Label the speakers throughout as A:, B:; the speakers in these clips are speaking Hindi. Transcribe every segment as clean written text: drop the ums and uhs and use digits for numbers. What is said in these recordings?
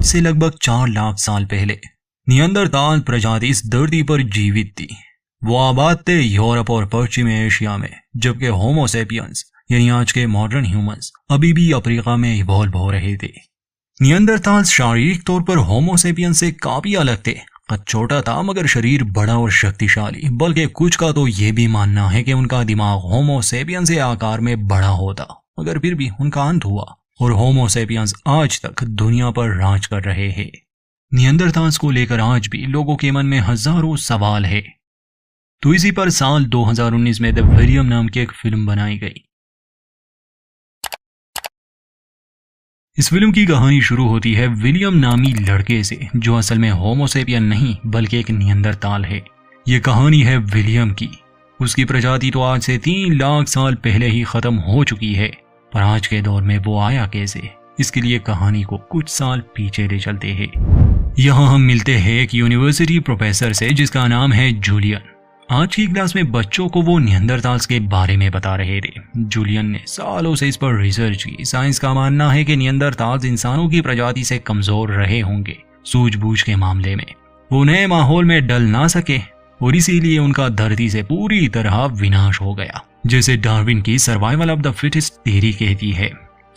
A: आज से लगभग 4 लाख साल पहले नियंदरताल प्रजाति इस धरती पर जीवित थी। वो आबाद थे यूरोप और पश्चिमी एशिया में, जबकि होमो सेपियंस यानी आज के मॉडर्न ह्यूमंस अभी भी अफ्रीका में इवॉल्व हो रहे थे। नियंदरताल शारीरिक तौर पर होमो सेपियंस से काफी अलग थे। कद छोटा था मगर शरीर बड़ा और शक्तिशाली, बल्कि कुछ का तो ये भी मानना है कि उनका दिमाग होमो सेपियंस के आकार में बड़ा होता, मगर फिर भी उनका अंत हुआ और होमो सेपियंस आज तक दुनिया पर राज कर रहे हैं। नियंदरताल्स को लेकर आज भी लोगों के मन में हजारों सवाल है। तो इसी पर साल 2019 में द विलियम नाम की एक फिल्म बनाई गई। इस फिल्म की कहानी शुरू होती है विलियम नामी लड़के से, जो असल में होमो सेपियन नहीं बल्कि एक नियंदरताल है। ये कहानी है विलियम की। उसकी प्रजाति तो आज से 3 लाख साल पहले ही खत्म हो चुकी है, पर आज के दौर में वो आया कैसे, इसके लिए कहानी को कुछ साल पीछे ले चलते हैं। यहाँ हम मिलते हैं एक यूनिवर्सिटी प्रोफेसर से जिसका नाम है जूलियन। आज की क्लास में बच्चों को वो नियंदरताल्स के बारे में बता रहे थे। जूलियन ने सालों से इस पर रिसर्च की। साइंस का मानना है कि नियंदरताल्स इंसानों की प्रजाति से कमजोर रहे होंगे सूझबूझ के मामले में। वो नए माहौल में डल ना सके और इसीलिए उनका धरती से पूरी तरह विनाश हो गया, जैसे डार्विन की survival of the fittest theory कहती है।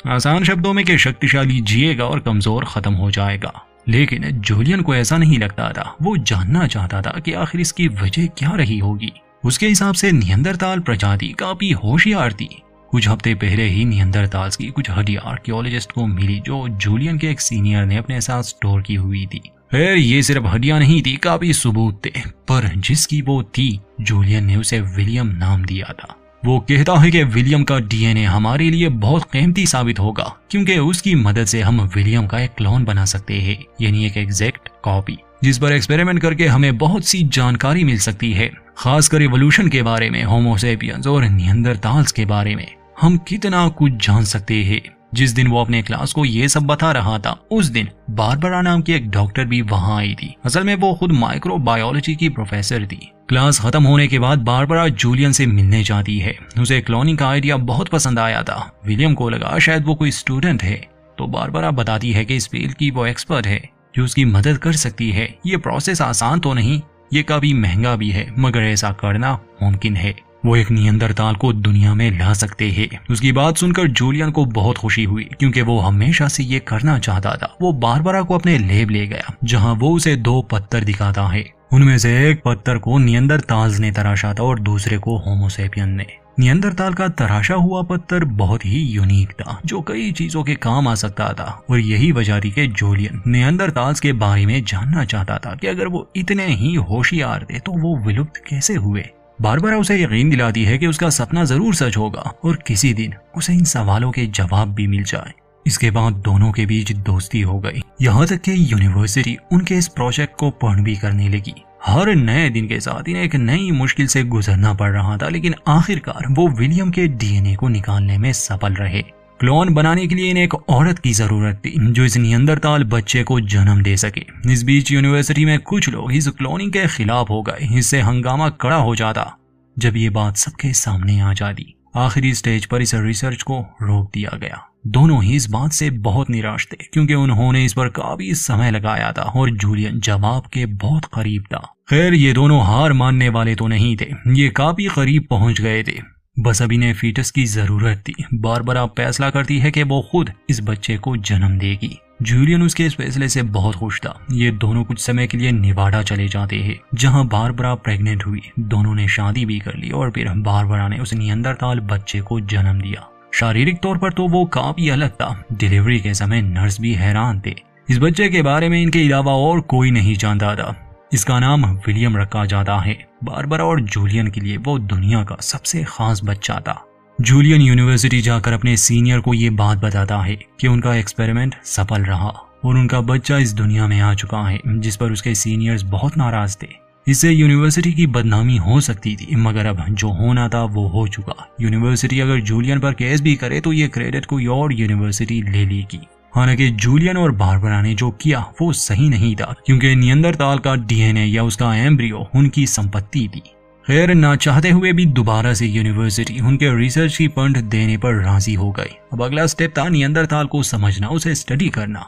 A: आसान शब्दों में कि शक्तिशाली जिएगा और कमजोर खत्म हो जाएगा। लेकिन जूलियन को ऐसा नहीं लगता था। वो जानना चाहता था कि आखिर इसकी वजह क्या रही होगी। उसके हिसाब से नियंदरताल प्रजाति काफी होशियार थी। कुछ हफ्ते पहले ही नियंदरताल्स की कुछ हड्डियां आर्कियोलॉजिस्ट को मिली, जो जूलियन के एक सीनियर ने अपने साथ स्टोर की हुई थी। खैर ये सिर्फ हड्डियां नहीं थी, काफी सबूत थे, पर जिसकी वो थी जूलियन ने उसे विलियम नाम दिया था। वो कहता है कि विलियम का डीएनए हमारे लिए बहुत कीमती साबित होगा, क्योंकि उसकी मदद से हम विलियम का एक क्लोन बना सकते हैं, यानी एक एग्जैक्ट कॉपी, जिस पर एक्सपेरिमेंट करके हमें बहुत सी जानकारी मिल सकती है, खासकर इवोल्यूशन के बारे में, होमो सेपियंस और नियंदरताल्स के बारे में हम कितना कुछ जान सकते हैं। जिस दिन वो अपने क्लास को ये सब बता रहा था, उस दिन बारबरा नाम की एक डॉक्टर भी वहां आई थी। असल में वो खुद माइक्रोबायोलॉजी की प्रोफेसर थी। क्लास खत्म होने के बाद बारबरा जूलियन से मिलने जाती है। उसे क्लोनिंग का आइडिया बहुत पसंद आया था। विलियम को लगा शायद वो कोई स्टूडेंट है, तो बारबरा बताती है कि इस फील्ड की वो एक्सपर्ट है जो उसकी मदद कर सकती है। ये प्रोसेस आसान तो नहीं, ये काफी महंगा भी है, मगर ऐसा करना मुमकिन है। वो एक नियंदरताल को दुनिया में ला सकते हैं। उसकी बात सुनकर जूलियन को बहुत खुशी हुई, क्योंकि वो हमेशा से ये करना चाहता था। वो बारबरा को अपने लैब ले गया, जहां वो उसे 2 पत्थर दिखाता है। उनमें से एक पत्थर को नियंदरताल्स ने तराशा था और दूसरे को होमो सेपियन ने। नियंदरताल का तराशा हुआ पत्थर बहुत ही यूनिक था, जो कई चीजों के काम आ सकता था, और यही वजह थी कि जूलियन नियंदरताल्स के बारे में जानना चाहता था कि अगर वो इतने ही होशियार थे तो वो विलुप्त कैसे हुए। बारबरा उसे यकीन दिलाती है कि उसका सपना जरूर सच होगा और किसी दिन उसे इन सवालों के जवाब भी मिल जाए। इसके बाद दोनों के बीच दोस्ती हो गई, यहाँ तक कि यूनिवर्सिटी उनके इस प्रोजेक्ट को पूर्ण भी करने लगी। हर नए दिन के साथ इन्हें एक नई मुश्किल से गुजरना पड़ रहा था, लेकिन आखिरकार वो विलियम के डीएनए को निकालने में सफल रहे। क्लोन बनाने के लिए इन्हें एक औरत की जरूरत थी, जो इस नियंदरताल बच्चे को जन्म दे सके। इस बीच यूनिवर्सिटी में कुछ लोग इस क्लोनिंग के खिलाफ हो गए। इससे हंगामा खड़ा हो जाता जब ये बात सबके सामने आ जाती। आखिरी स्टेज पर इस रिसर्च को रोक दिया गया। दोनों ही इस बात से बहुत निराश थे, क्योंकि उन्होंने इस पर काफी समय लगाया था और जूलियन जवाब के बहुत करीब था। खैर ये दोनों हार मानने वाले तो नहीं थे, ये काफी करीब पहुंच गए थे। बस अब इन्हें फीटस की जरूरत थी। बारबरा फैसला करती है कि वो खुद इस बच्चे को जन्म देगी। जूलियन उसके इस फैसले से बहुत खुश था। ये दोनों कुछ समय के लिए नेवाडा चले जाते हैं, जहां बारबरा प्रेग्नेंट हुई। दोनों ने शादी भी कर ली और फिर बारबरा ने उस नियंदरताल बच्चे को जन्म दिया। शारीरिक तौर पर तो वो काफी अलग था। डिलीवरी के समय नर्स भी हैरान थे। इस बच्चे के बारे में इनके अलावा और कोई नहीं जानता था। इसका नाम विलियम रखा जाता है। बारबरा और जूलियन के लिए वो दुनिया का सबसे खास बच्चा था। जूलियन यूनिवर्सिटी जाकर अपने सीनियर को ये बात बताता है कि उनका एक्सपेरिमेंट सफल रहा और उनका बच्चा इस दुनिया में आ चुका है, जिस पर उसके सीनियर्स बहुत नाराज थे। इससे यूनिवर्सिटी की बदनामी हो सकती थी, मगर अब जो होना था वो हो चुका। यूनिवर्सिटी अगर जूलियन पर केस भी करे तो ये क्रेडिट कोई और यूनिवर्सिटी ले लेगी। हालांकि जूलियन और बारबरा ने जो किया वो सही नहीं था, क्योंकि नियंदरताल का डीएनए या उसका एम्ब्रियो उनकी संपत्ति थी। खैर ना चाहते हुए भी दोबारा से यूनिवर्सिटी उनके रिसर्च की फंड देने पर राजी हो गई। अब अगला स्टेप था नियंदरताल को समझना, उसे स्टडी करना।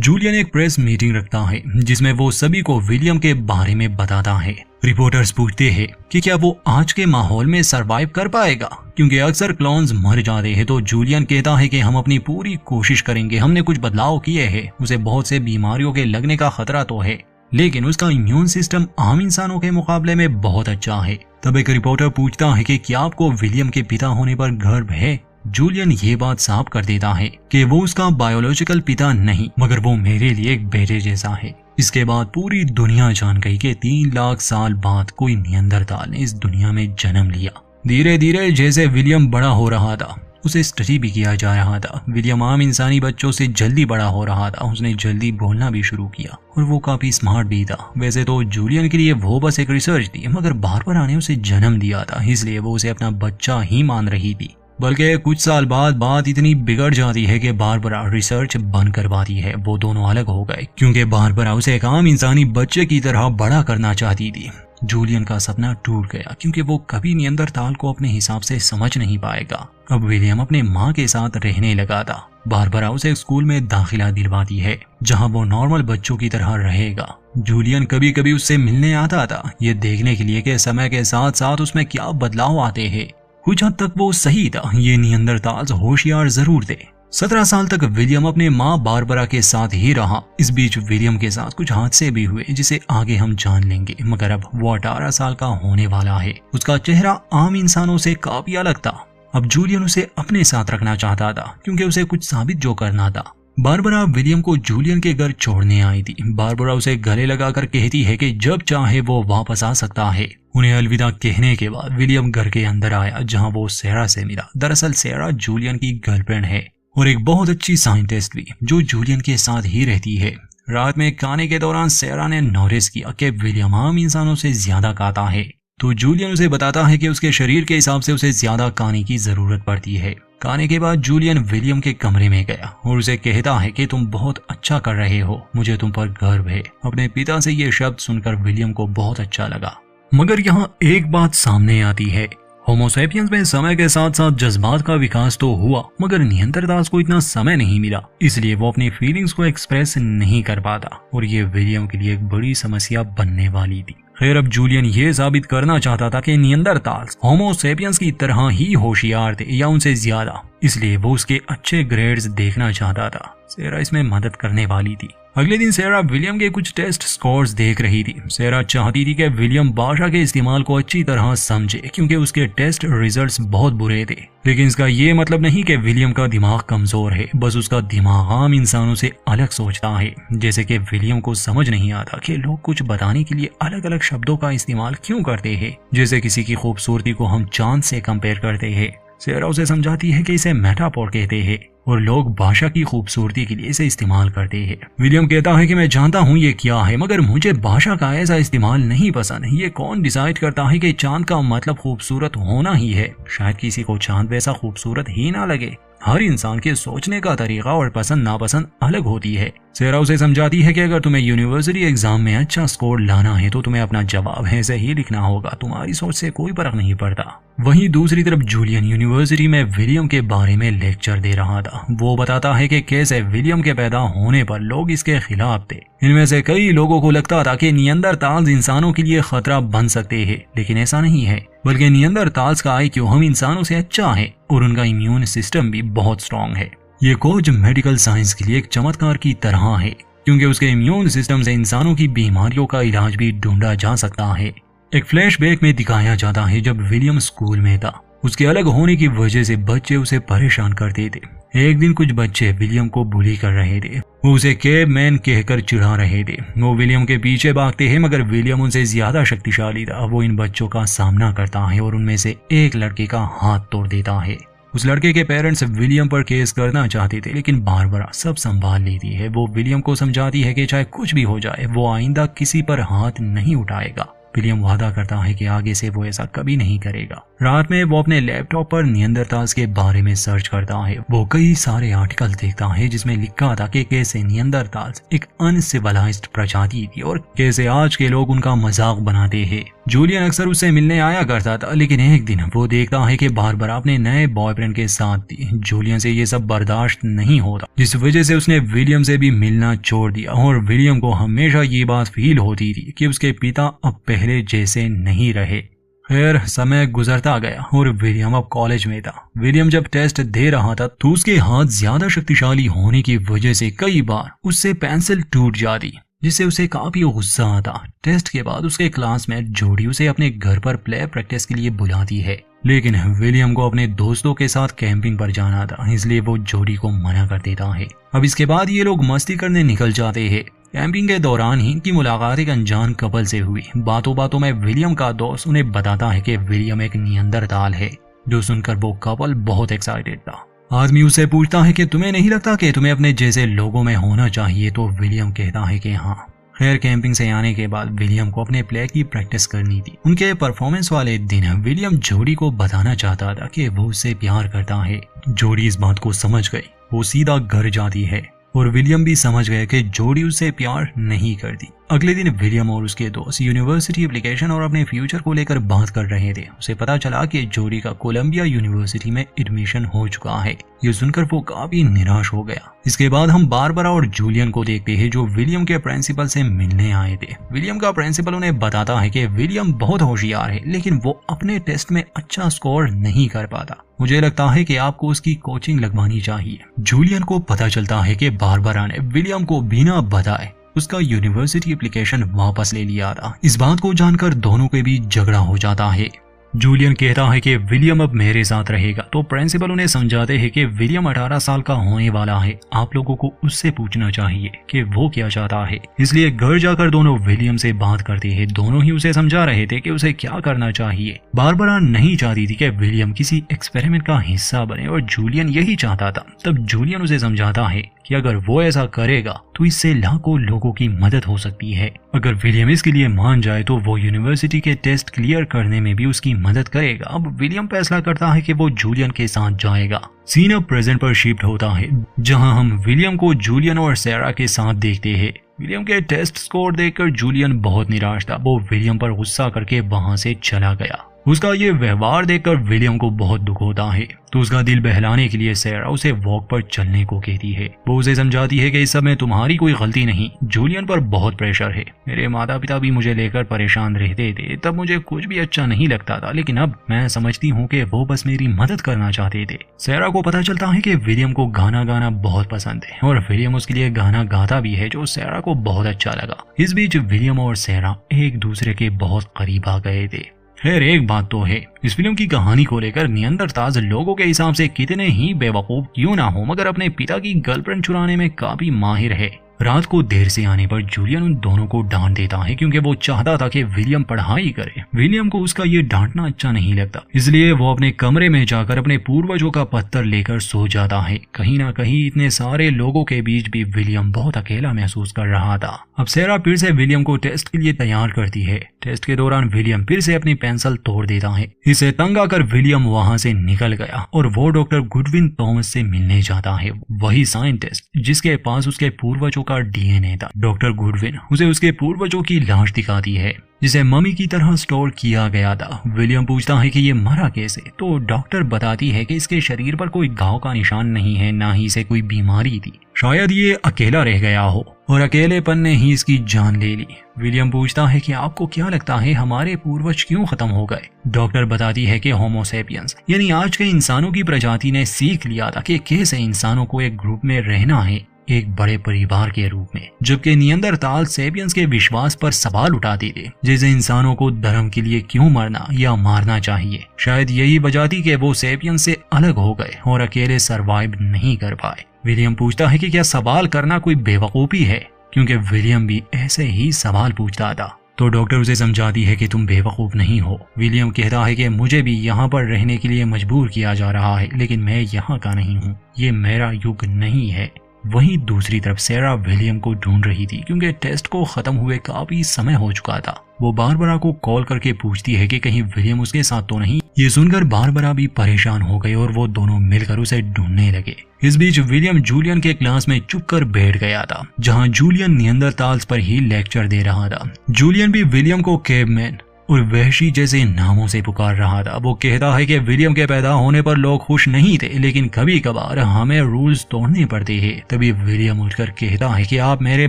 A: जूलियन एक प्रेस मीटिंग रखता है जिसमें वो सभी को विलियम के बारे में बताता है। रिपोर्टर्स पूछते हैं कि क्या वो आज के माहौल में सरवाइव कर पाएगा, क्योंकि अक्सर क्लोन्स मर जाते हैं। तो जूलियन कहता है कि हम अपनी पूरी कोशिश करेंगे, हमने कुछ बदलाव किए हैं। उसे बहुत से बीमारियों के लगने का खतरा तो है, लेकिन उसका इम्यून सिस्टम आम इंसानों के मुकाबले में बहुत अच्छा है। तब एक रिपोर्टर पूछता है कि क्या आपको विलियम के पिता होने पर गर्व है। जूलियन ये बात साफ कर देता है कि वो उसका बायोलॉजिकल पिता नहीं, मगर वो मेरे लिए एक बेटे जैसा है। इसके बाद पूरी दुनिया जान गई कि 3 लाख साल बाद कोई नियंदरताल ने इस दुनिया में जन्म लिया। धीरे धीरे जैसे विलियम बड़ा हो रहा था, उसे स्टडी भी किया जा रहा था। विलियम आम इंसानी बच्चों से जल्दी बड़ा हो रहा था। उसने जल्दी बोलना भी शुरू किया और वो काफी स्मार्ट भी था। वैसे तो जूलियन के लिए वो बस एक रिसर्च थी, मगर बारबरा ने उसे जन्म दिया था, इसलिए वो उसे अपना बच्चा ही मान रही थी। बल्कि कुछ साल बाद बात इतनी बिगड़ जाती है कि बारबरा रिसर्च बंद करवाती है। वो दोनों अलग हो गए क्योंकि बारबरा उसे एक आम इंसानी बच्चे की तरह बड़ा करना चाहती थी। जूलियन का सपना टूट गया क्योंकि वो कभी नियंदरताल को अपने हिसाब से समझ नहीं पाएगा। अब विलियम अपने माँ के साथ रहने लगा था। बारबरा उसे स्कूल में दाखिला दिलवाती है जहाँ वो नॉर्मल बच्चों की तरह रहेगा। जूलियन कभी कभी उससे मिलने आता था, ये देखने के लिए कि समय के साथ साथ उसमें क्या बदलाव आते हैं। कुछ हद तक वो सही था, ये नियंदरताल होशियार जरूर थे। 17 साल तक विलियम अपने माँ बारबरा के साथ ही रहा। इस बीच विलियम के साथ कुछ हादसे भी हुए जिसे आगे हम जान लेंगे, मगर अब वो 18 साल का होने वाला है। उसका चेहरा आम इंसानों से काफी अलग था। अब जूलियन उसे अपने साथ रखना चाहता था क्योंकि उसे कुछ साबित जो करना था। बारबरा विलियम को जूलियन के घर छोड़ने आई थी। बारबरा उसे गले लगाकर कहती है कि जब चाहे वो वापस आ सकता है। उन्हें अलविदा कहने के बाद विलियम घर के अंदर आया जहां वो सेरा से मिला। दरअसल सेरा जूलियन की गर्लफ्रेंड है और एक बहुत अच्छी साइंटिस्ट भी जो जूलियन के साथ ही रहती है। रात में खाने के दौरान सेरा ने नोटिस किया कि विलियम आम इंसानों से ज्यादा खाता है। तो जूलियन उसे बताता है कि उसके शरीर के हिसाब से उसे ज्यादा खाने की जरूरत पड़ती है। खाने के बाद जूलियन विलियम के कमरे में गया और उसे कहता है कि तुम बहुत अच्छा कर रहे हो, मुझे तुम पर गर्व है। अपने पिता से ये शब्द सुनकर विलियम को बहुत अच्छा लगा। मगर यहाँ एक बात सामने आती है। होमोसेपियंस में समय के साथ साथ जज्बात का विकास तो हुआ, मगर नियंदरताल्स को इतना समय नहीं मिला, इसलिए वो अपनी फीलिंग्स को एक्सप्रेस नहीं कर पाता और ये विलियम के लिए एक बड़ी समस्या बनने वाली थी। खैर, अब जूलियन ये साबित करना चाहता था कि नियंदरताल्स होमोसेपियंस की तरह ही होशियार थे या उनसे ज्यादा, इसलिए वो उसके अच्छे ग्रेड्स देखना चाहता था। सेरा इसमें मदद करने वाली थी। अगले दिन सेरा विलियम के कुछ टेस्ट स्कोर्स देख रही थी। सेरा चाहती थी कि विलियम भाषा के इस्तेमाल को अच्छी तरह समझे क्योंकि उसके टेस्ट रिजल्ट्स बहुत बुरे थे। लेकिन इसका ये मतलब नहीं कि विलियम का दिमाग कमजोर है, बस उसका दिमाग आम इंसानों से अलग सोचता है। जैसे कि विलियम को समझ नहीं आता कि लोग कुछ बताने के लिए अलग अलग शब्दों का इस्तेमाल क्यों करते हैं। जैसे किसी की खूबसूरती को हम चांद से कंपेयर करते हैं। सेरा उसे समझाती है कि इसे मेटाफोर कहते हैं और लोग भाषा की खूबसूरती के लिए इसे इस्तेमाल करते हैं। विलियम कहता है कि मैं जानता हूँ ये क्या है, मगर मुझे भाषा का ऐसा इस्तेमाल नहीं पसंद। ये कौन डिसाइड करता है कि चांद का मतलब खूबसूरत होना ही है? शायद किसी को चांद वैसा खूबसूरत ही ना लगे। हर इंसान के सोचने का तरीका और पसंद नापसंद अलग होती है। सेरा उसे समझाती है कि अगर तुम्हें यूनिवर्सिटी एग्जाम में अच्छा स्कोर लाना है तो तुम्हें अपना जवाब ऐसे ही लिखना होगा, तुम्हारी सोच से कोई फर्क नहीं पड़ता। वहीं दूसरी तरफ जूलियन यूनिवर्सिटी में विलियम के बारे में लेक्चर दे रहा था। वो बताता है कि कैसे विलियम के पैदा होने पर लोग इसके खिलाफ थे। इनमें से कई लोगों को लगता था कि नियंदरताल्स इंसानों के लिए खतरा बन सकते हैं, लेकिन ऐसा नहीं है, बल्कि नियंदरताल्स का IQ हम इंसानों से अच्छा है और उनका इम्यून सिस्टम भी बहुत स्ट्रॉन्ग है। ये खोज मेडिकल साइंस के लिए एक चमत्कार की तरह है क्योंकि उसके इम्यून सिस्टम से इंसानों की बीमारियों का इलाज भी ढूंढा जा सकता है। एक फ्लैशबैक में दिखाया जाता है जब विलियम स्कूल में था। उसके अलग होने की वजह से बच्चे उसे परेशान करते थे। एक दिन कुछ बच्चे विलियम को बुली कर रहे थे। वो उसे कैब मैन कहकर चिढ़ा रहे थे। वो विलियम के पीछे भागते हैं, मगर विलियम उनसे ज्यादा शक्तिशाली था। वो इन बच्चों का सामना करता है और उनमें से एक लड़के का हाथ तोड़ देता है। उस लड़के के पेरेंट्स विलियम पर केस करना चाहते थे, लेकिन बारबरा सब संभाल लेती है। वो विलियम को समझाती है कि चाहे कुछ भी हो जाए वो आइंदा किसी पर हाथ नहीं उठाएगा। विलियम वादा करता है कि आगे से वो ऐसा कभी नहीं करेगा। रात में वो अपने लैपटॉप पर नियंदरताल्स के बारे में सर्च करता है। वो कई सारे आर्टिकल देखता है जिसमें लिखा था कि कैसे नियंदरताल्स एक अनसिविलाइज्ड प्रजाति थी और कैसे आज के लोग उनका मजाक बनाते हैं। जूलियन अक्सर उससे मिलने आया करता था, लेकिन एक दिन वो देखता है कि बारबरा अपने नए बॉयफ्रेंड के साथ थी। जूलियन से ये सब बर्दाश्त नहीं होता, जिस वजह से उसने विलियम से भी मिलना छोड़ दिया। और विलियम को हमेशा ये बात फील होती थी कि उसके पिता अब पहले जैसे नहीं रहे। फिर समय गुजरता गया और विलियम अब कॉलेज में था। विलियम जब टेस्ट दे रहा था तो उसके हाथ ज्यादा शक्तिशाली होने की वजह से कई बार उससे पेंसिल टूट जाती, जिससे उसे काफी गुस्सा आता। टेस्ट के बाद उसके क्लासमेट जोडी उसे अपने घर पर प्ले प्रैक्टिस के लिए बुलाती है, लेकिन विलियम को अपने दोस्तों के साथ कैंपिंग पर जाना था, इसलिए वो जोडी को मना कर देता है। अब इसके बाद ये लोग मस्ती करने निकल जाते हैं। कैंपिंग के दौरान ही इनकी मुलाकात एक अनजान कपल से हुई। बातों बातों में विलियम का दोस्त उन्हें बताता है कि विलियम एक नियंदरताल है, जो सुनकर वो कपल बहुत एक्साइटेड था। आदमी उससे पूछता है कि तुम्हें नहीं लगता कि तुम्हें अपने जैसे लोगों में होना चाहिए, तो विलियम कहता है कि हाँ। खैर, कैंपिंग से आने के बाद विलियम को अपने प्ले की प्रैक्टिस करनी थी। उनके परफॉर्मेंस वाले दिन विलियम जोडी को बताना चाहता था कि वो उससे प्यार करता है। जोडी इस बात को समझ गई, वो सीधा घर जाती है और विलियम भी समझ गया कि जोडी उससे प्यार नहीं करती। अगले दिन विलियम और उसके दोस्त यूनिवर्सिटी एप्लीकेशन और अपने फ्यूचर को लेकर बात कर रहे थे। उसे पता चला कि जोडी का कोलंबिया यूनिवर्सिटी में एडमिशन हो चुका है। ये सुनकर वो काफी निराश हो गया। इसके बाद हम बारबरा और जूलियन को देखते हैं, जो विलियम के प्रिंसिपल से मिलने आए थे। विलियम का प्रिंसिपल उन्हें बताता है कि विलियम बहुत होशियार है, लेकिन वो अपने टेस्ट में अच्छा स्कोर नहीं कर पाता। मुझे लगता है कि आपको उसकी कोचिंग लगवानी चाहिए। जूलियन को पता चलता है कि बारबरा ने विलियम को बिना बताए उसका यूनिवर्सिटी एप्लीकेशन वापस ले लिया था। इस बात को जानकर दोनों के बीच झगड़ा हो जाता है। जूलियन कहता है कि विलियम अब मेरे साथ रहेगा, तो प्रिंसिपल उन्हें समझाते हैं कि विलियम 18 साल का होने वाला है, आप लोगों को उससे पूछना चाहिए कि वो क्या चाहता है। इसलिए घर जाकर दोनों विलियम से बात करते हैं। दोनों ही उसे समझा रहे थे कि उसे क्या करना चाहिए। बारबरा नहीं चाहती थी कि विलियम किसी एक्सपेरिमेंट का हिस्सा बने और जूलियन यही चाहता था। तब जूलियन उसे समझाता है कि अगर वो ऐसा करेगा तो इससे लाखों लोगों की मदद हो सकती है। अगर विलियम इसके लिए मान जाए तो वो यूनिवर्सिटी के टेस्ट क्लियर करने में भी उसकी मदद करेगा। अब विलियम फैसला करता है कि वो जूलियन के साथ जाएगा। सीन अब प्रेजेंट पर शिफ्ट होता है, जहां हम विलियम को जूलियन और सैरा के साथ देखते हैं। विलियम के टेस्ट स्कोर देखकर जूलियन बहुत निराश था। वो विलियम पर गुस्सा करके वहां से चला गया। उसका ये व्यवहार देखकर विलियम को बहुत दुख होता है, तो उसका दिल बहलाने के लिए सैरा उसे वॉक पर चलने को कहती है। वो उसे समझाती है कि इस सब में तुम्हारी कोई गलती नहीं, जूलियन पर बहुत प्रेशर है। मेरे माता पिता भी मुझे लेकर परेशान रहते थे, तब मुझे कुछ भी अच्छा नहीं लगता था, लेकिन अब मैं समझती हूँ कि वो बस मेरी मदद करना चाहते थे। सैरा को पता चलता है कि विलियम को गाना गाना बहुत पसंद है और विलियम उसके लिए गाना गाता भी है, जो सैरा को बहुत अच्छा लगा। इस बीच विलियम और सैरा एक दूसरे के बहुत करीब आ गए थे। खैर, एक बात तो है, इस फिल्म की कहानी को लेकर नियंदरताल लोगों के हिसाब से कितने ही बेवकूफ क्यों ना हो, मगर अपने पिता की गर्लफ्रेंड चुराने में काफी माहिर है। रात को देर से आने पर जूलियन उन दोनों को डांट देता है, क्योंकि वो चाहता था कि विलियम पढ़ाई करे। विलियम को उसका ये डांटना अच्छा नहीं लगता, इसलिए वो अपने कमरे में जाकर अपने पूर्वजों का पत्थर लेकर सो जाता है। कहीं ना कहीं इतने सारे लोगों के बीच भी विलियम बहुत अकेला महसूस कर रहा था। अब सैरा फिर से विलियम को टेस्ट के लिए तैयार करती है। टेस्ट के दौरान विलियम फिर से अपनी पेंसिल तोड़ देता है। इसे तंग आकर विलियम वहां से निकल गया और वो डॉक्टर गुडविन थॉमस से मिलने जाता है, वही साइंटिस्ट जिसके पास उसके पूर्वजों का डीएनए था। डॉक्टर गुडविन उसे उसके पूर्वजों की लाश दिखाती है, जिसे मम्मी की तरह स्टोर किया गया था। विलियम पूछता है कि ये मरा कैसे, तो डॉक्टर बताती है कि इसके शरीर पर कोई घाव का निशान नहीं है, ना ही इसे कोई बीमारी थी। शायद ये अकेला रह गया हो और अकेलेपन ने ही इसकी जान ले ली। विलियम पूछता है कि आपको क्या लगता है हमारे पूर्वज क्यों खत्म हो गए। डॉक्टर बताती है कि होमो सेपियंस यानी आज के इंसानों की प्रजाति ने सीख लिया था कि कैसे इंसानों को एक ग्रुप में रहना है, एक बड़े परिवार के रूप में, जबकि नियंदरताल सेपियंस के विश्वास पर सवाल उठाते थे, जैसे इंसानों को धर्म के लिए क्यों मरना या मारना चाहिए। शायद यही वजह थी कि वो सेपियंस से अलग हो गए और अकेले सरवाइव नहीं कर पाए। विलियम पूछता है कि क्या सवाल करना कोई बेवकूफी है, क्योंकि विलियम भी ऐसे ही सवाल पूछता था। तो डॉक्टर उसे समझाती है कि तुम बेवकूफ नहीं हो। विलियम कहता है कि मुझे भी यहाँ पर रहने के लिए मजबूर किया जा रहा है, लेकिन मैं यहाँ का नहीं हूँ, ये मेरा युग नहीं है। वहीं दूसरी तरफ सैरा विलियम को ढूंढ रही थी, क्योंकि टेस्ट को खत्म हुए काफी समय हो चुका था। वो बारबरा को कॉल करके पूछती है कि कहीं विलियम उसके साथ तो नहीं। ये सुनकर बारबरा भी परेशान हो गई और वो दोनों मिलकर उसे ढूंढने लगे। इस बीच विलियम जूलियन के क्लास में चुप कर बैठ गया था, जहां जूलियन नियंदरताल्स पर ही लेक्चर दे रहा था। जूलियन भी विलियम को कैवमैन और वहशी जैसे नामों से पुकार रहा था। वो कहता है कि विलियम के पैदा होने पर लोग खुश नहीं थे, लेकिन कभी कभार हमें रूल्स तोड़ने पड़ते हैं। तभी विलियम उठकर कहता है कि आप मेरे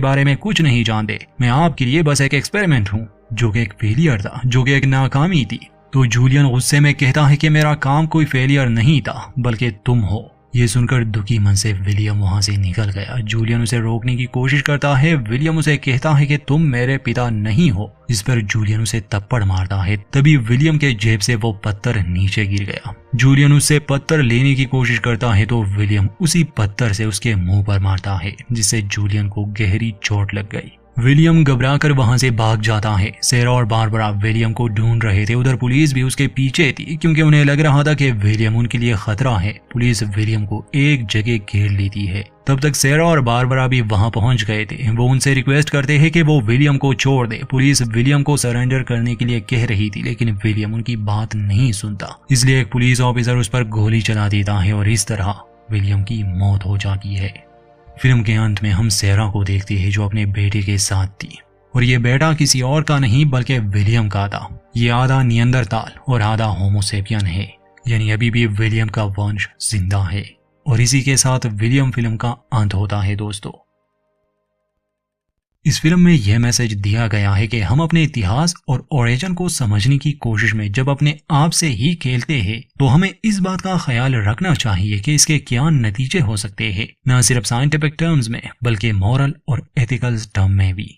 A: बारे में कुछ नहीं जानते, मैं आपके लिए बस एक एक्सपेरिमेंट हूँ, जो कि एक फेलियर था, जो कि एक नाकामी थी। तो जूलियन गुस्से में कहता है कि मेरा काम कोई फेलियर नहीं था, बल्कि तुम हो। ये सुनकर दुखी मन से विलियम वहां से निकल गया। जूलियन उसे रोकने की कोशिश करता है। विलियम उसे कहता है कि तुम मेरे पिता नहीं हो। इस पर जूलियन उसे थप्पड़ मारता है। तभी विलियम के जेब से वो पत्थर नीचे गिर गया। जूलियन उससे पत्थर लेने की कोशिश करता है तो विलियम उसी पत्थर से उसके मुंह पर मारता है, जिससे जूलियन को गहरी चोट लग गई। विलियम घबराकर वहां से भाग जाता है। सेरा और बारबरा विलियम को ढूंढ रहे थे। उधर पुलिस भी उसके पीछे थी, क्योंकि उन्हें लग रहा था कि विलियम उनके लिए खतरा है। पुलिस विलियम को एक जगह घेर लेती है। तब तक सेरा और बारबरा भी वहां पहुंच गए थे। वो उनसे रिक्वेस्ट करते हैं कि वो विलियम को छोड़ दे। पुलिस विलियम को सरेंडर करने के लिए कह रही थी, लेकिन विलियम उनकी बात नहीं सुनता। इसलिए एक पुलिस ऑफिसर उस पर गोली चला देता है और इस तरह विलियम की मौत हो जाती है। फिल्म के अंत में हम सेरा को देखते हैं, जो अपने बेटे के साथ थी, और ये बेटा किसी और का नहीं बल्कि विलियम का था। ये आधा नियंदरताल और आधा होमोसेपियन है, यानी अभी भी विलियम का वंश जिंदा है। और इसी के साथ विलियम फिल्म का अंत होता है। दोस्तों, इस फिल्म में यह मैसेज दिया गया है कि हम अपने इतिहास और ओरिजिन को समझने की कोशिश में जब अपने आप से ही खेलते हैं, तो हमें इस बात का ख्याल रखना चाहिए कि इसके क्या नतीजे हो सकते हैं, न सिर्फ साइंटिफिक टर्म्स में बल्कि मॉरल और एथिकल टर्म में भी।